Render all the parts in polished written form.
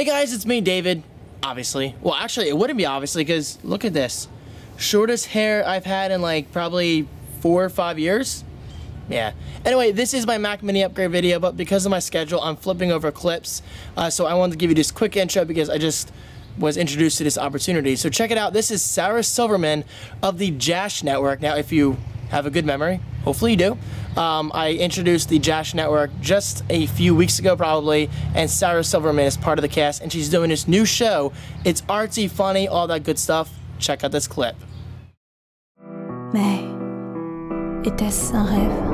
Hey guys, it's me, David. Obviously. Well, actually, it wouldn't be obviously because look at this. Shortest hair I've had in like probably 4 or 5 years. Yeah. Anyway, this is my Mac Mini upgrade video, but because of my schedule, I'm flipping over clips. So I wanted to give you this quick intro because I just was introduced to this opportunity. So check it out. This is Sarah Silverman of the Jash Network. Now, if you have a good memory, hopefully you do. I introduced the Jash Network just a few weeks ago probably, and Sarah Silverman is part of the cast, and she's doing this new show. It's artsy, funny, all that good stuff. Check out this clip. Mais était-ce un rêve?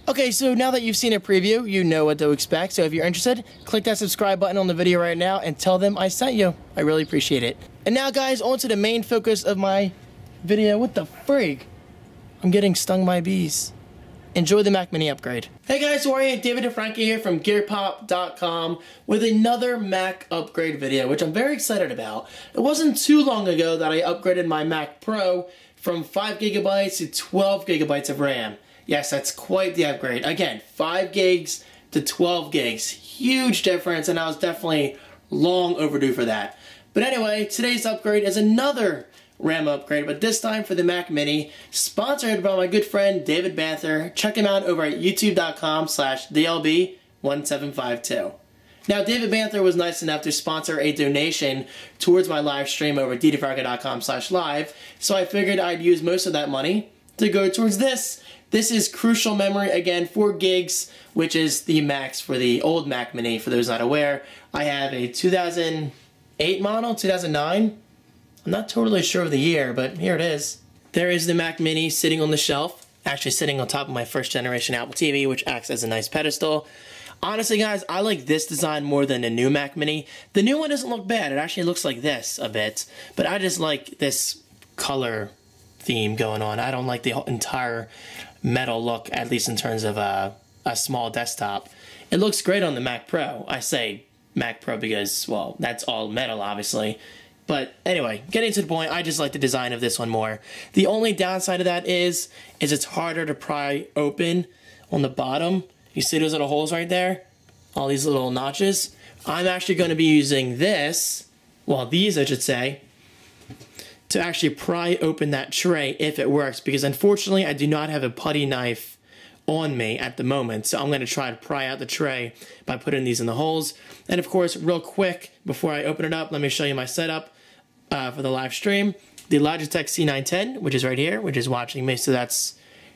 Okay, so now that you've seen a preview, you know what to expect. So if you're interested, click that subscribe button on the video right now and tell them I sent you. I really appreciate it. And now, guys, on to the main focus of my video. What the frig? I'm getting stung by bees. Enjoy the Mac Mini upgrade. Hey guys, how are you? David and Frankie here from GearPop.com with another Mac upgrade video, which I'm very excited about. It wasn't too long ago that I upgraded my Mac Pro from 5 gigabytes to 12 gigabytes of RAM. Yes, that's quite the upgrade. Again, 5 gigs to 12 gigs. Huge difference, and I was definitely long overdue for that. But anyway, today's upgrade is another RAM upgrade, but this time for the Mac Mini, sponsored by my good friend David Banther. Check him out over at youtube.com/DLB1752. Now, David Banther was nice enough to sponsor a donation towards my live stream over at ddfragga.com/live, so I figured I'd use most of that money to go towards this. This is crucial memory, again, 4 gigs, which is the max for the old Mac Mini, for those not aware. I have a 2008 model, 2009. I'm not totally sure of the year, but here it is. There is the Mac Mini sitting on the shelf, actually sitting on top of my first generation Apple TV, which acts as a nice pedestal. Honestly, guys, I like this design more than the new Mac Mini. The new one doesn't look bad. It actually looks like this a bit, but I just like this color theme going on. I don't like the entire metal look, at least in terms of a small desktop. It looks great on the Mac Pro. I say Mac Pro because, well, that's all metal, obviously. But anyway, getting to the point, I just like the design of this one more. The only downside of that is it's harder to pry open on the bottom. You see those little holes right there? All these little notches. I'm actually going to be using this, well, these I should say, to actually pry open that tray if it works, because unfortunately I do not have a putty knife on me at the moment, so I'm going to try to pry out the tray by putting these in the holes. And of course, real quick, before I open it up, let me show you my setup for the live stream. The Logitech C910, which is right here, which is watching me, so that's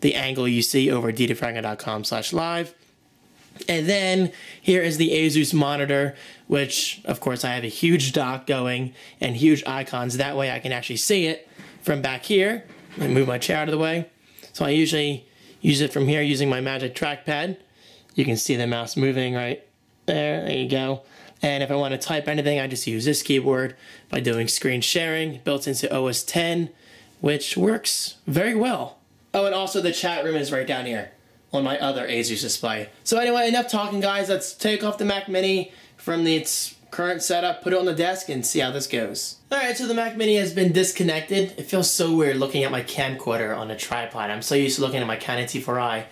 the angle you see over at ddfragga.com/live. And then here is the Asus monitor, which of course I have a huge dock going and huge icons. That way I can actually see it from back here. Let me move my chair out of the way. So I usually use it from here using my Magic Trackpad. You can see the mouse moving right there. There you go. And if I want to type anything, I just use this keyboard by doing screen sharing built into OS X, which works very well. Oh, and also the chat room is right down here on my other Asus display. So anyway, enough talking, guys. Let's take off the Mac Mini from its current setup, put it on the desk, and see how this goes. Alright, so the Mac Mini has been disconnected. It feels so weird looking at my camcorder on a tripod. I'm so used to looking at my Canon T4i,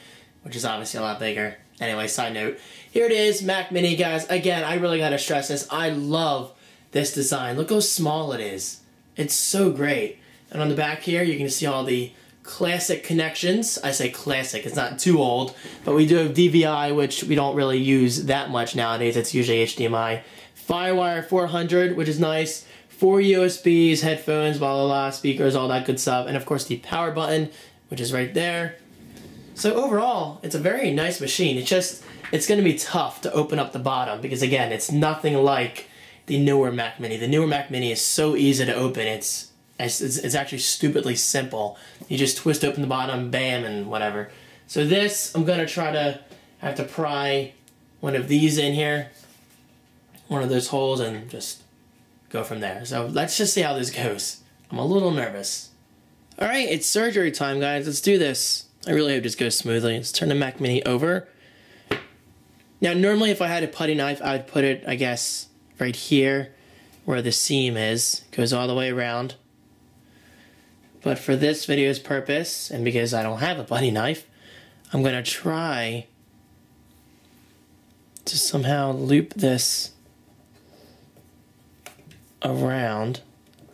which is obviously a lot bigger. Anyway, side note. Here it is, Mac Mini, guys. Again, I really gotta stress this. I love this design. Look how small it is. It's so great. And on the back here, you can see all the classic connections. I say classic, it's not too old, but we do have DVI, which we don't really use that much nowadays. It's usually HDMI. Firewire 400, which is nice. 4 USBs, headphones, blah, blah, blah, speakers, all that good stuff. And of course the power button, which is right there. So overall, it's a very nice machine. It's going to be tough to open up the bottom because, again, it's nothing like the newer Mac Mini. The newer Mac Mini is so easy to open. It's actually stupidly simple. You just twist open the bottom, bam, and whatever. So this, I'm going to try to have to pry one of these in here, one of those holes, and just go from there. So let's just see how this goes. I'm a little nervous. Alright, it's surgery time, guys. Let's do this. I really hope this goes smoothly. Let's turn the Mac Mini over. Now, normally if I had a putty knife, I would put it, I guess, right here where the seam is. Goes all the way around. But for this video's purpose, and because I don't have a buddy knife, I'm going to try to somehow loop this around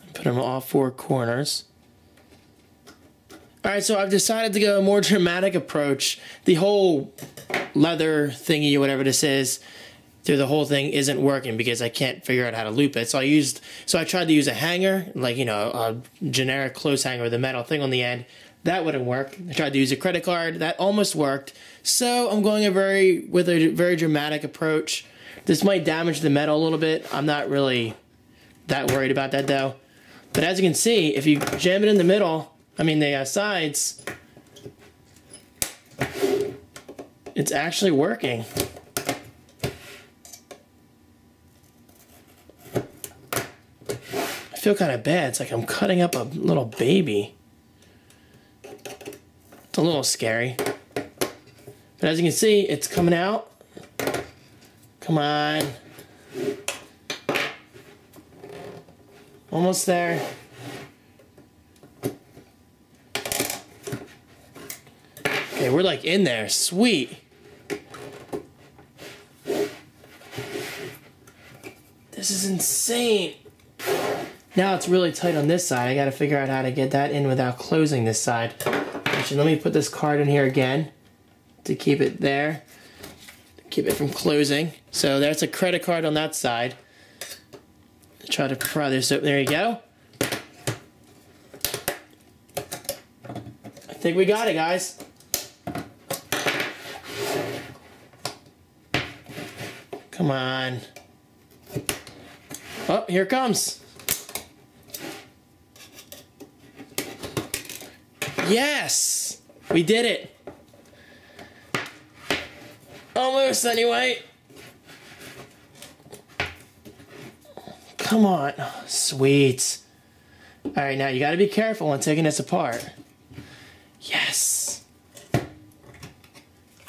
and put them on all four corners. Alright, so I've decided to go a more dramatic approach. The whole leather thingy or whatever this is through the whole thing isn't working because I can't figure out how to loop it. So I tried to use a hanger, like, you know, a generic clothes hanger with a metal thing on the end. That wouldn't work. I tried to use a credit card. That almost worked. So I'm going with a very dramatic approach. This might damage the metal a little bit. I'm not really that worried about that though. But as you can see, if you jam it in the middle, the sides, it's actually working. I feel kind of bad. It's like I'm cutting up a little baby. It's a little scary. But as you can see, it's coming out. Come on. Almost there. Okay, we're like in there. Sweet. This is insane. Now it's really tight on this side. I gotta figure out how to get that in without closing this side. Actually, let me put this card in here again to keep it there. Keep it from closing. So there's a credit card on that side. Try to pry this open. There you go. I think we got it, guys. Come on. Oh, here it comes. Yes! We did it. Almost, anyway. Come on. Sweet. Alright, now you gotta be careful when taking this apart. Yes!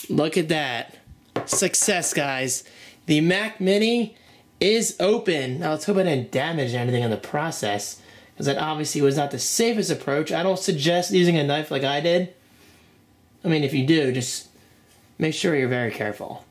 Look at that. Success, guys. The Mac Mini is open. Now, let's hope I didn't damage anything in the process, because that obviously was not the safest approach. I don't suggest using a knife like I did. If you do, just make sure you're very careful.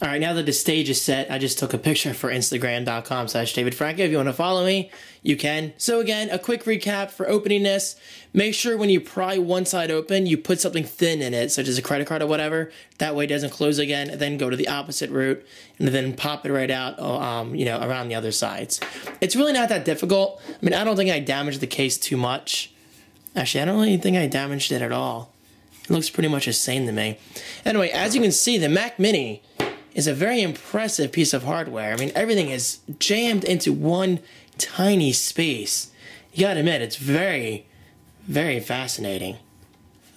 Alright, now that the stage is set, I just took a picture for Instagram.com/DavidFranco. If you want to follow me, you can. So again, a quick recap for opening this. Make sure when you pry one side open, you put something thin in it, such as a credit card or whatever. That way it doesn't close again. And then go to the opposite route and then pop it right out, around the other sides. It's really not that difficult. I don't think I damaged the case too much. Actually, I don't really think I damaged it at all. It looks pretty much the same to me. Anyway, as you can see, the Mac Mini is a very impressive piece of hardware. Everything is jammed into one tiny space. You gotta admit, it's very, very fascinating.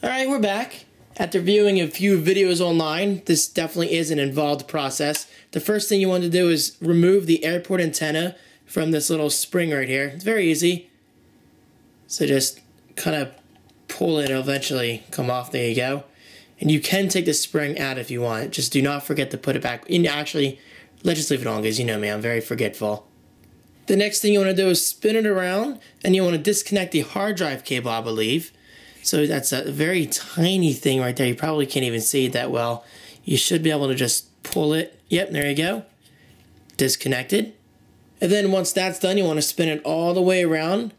Alright, we're back. After viewing a few videos online, this definitely is an involved process. The first thing you want to do is remove the airport antenna from this little spring right here. It's very easy. So just kind of pull it, it'll eventually come off. There you go. And you can take the spring out if you want. Just do not forget to put it back. And actually, let's just leave it on because you know me, I'm very forgetful. The next thing you want to do is spin it around, and you want to disconnect the hard drive cable, I believe. So that's a very tiny thing right there. You probably can't even see it that well. You should be able to just pull it. Yep, there you go. Disconnected. And then once that's done, you want to spin it all the way around,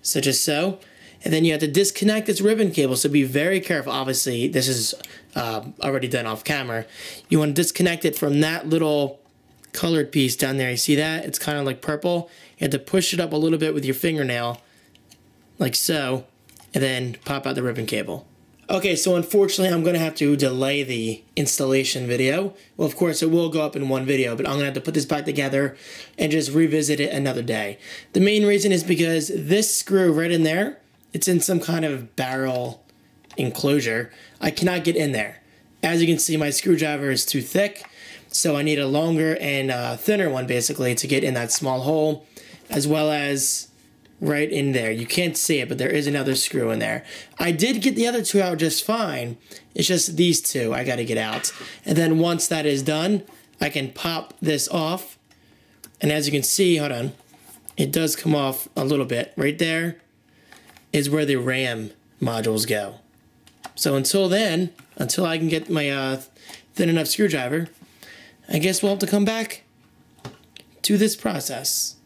such as so. And then you have to disconnect this ribbon cable, so be very careful. Obviously, this is already done off camera. You want to disconnect it from that little colored piece down there. You see that? It's kind of like purple. You have to push it up a little bit with your fingernail, like so, and then pop out the ribbon cable. Okay, so unfortunately, I'm going to have to delay the installation video. Well, of course, it will go up in one video, but I'm going to have to put this back together and just revisit it another day. The main reason is because this screw right in there, it's in some kind of barrel enclosure. I cannot get in there. As you can see, my screwdriver is too thick, so I need a longer and thinner one basically to get in that small hole, as well as right in there. You can't see it, but there is another screw in there. I did get the other two out just fine. It's just these two I got to get out. And then once that is done, I can pop this off, And as you can see, hold on, it does come off a little bit. Right there is where the RAM modules go. So until then, until I can get my thin enough screwdriver, I guess we'll have to come back to this process.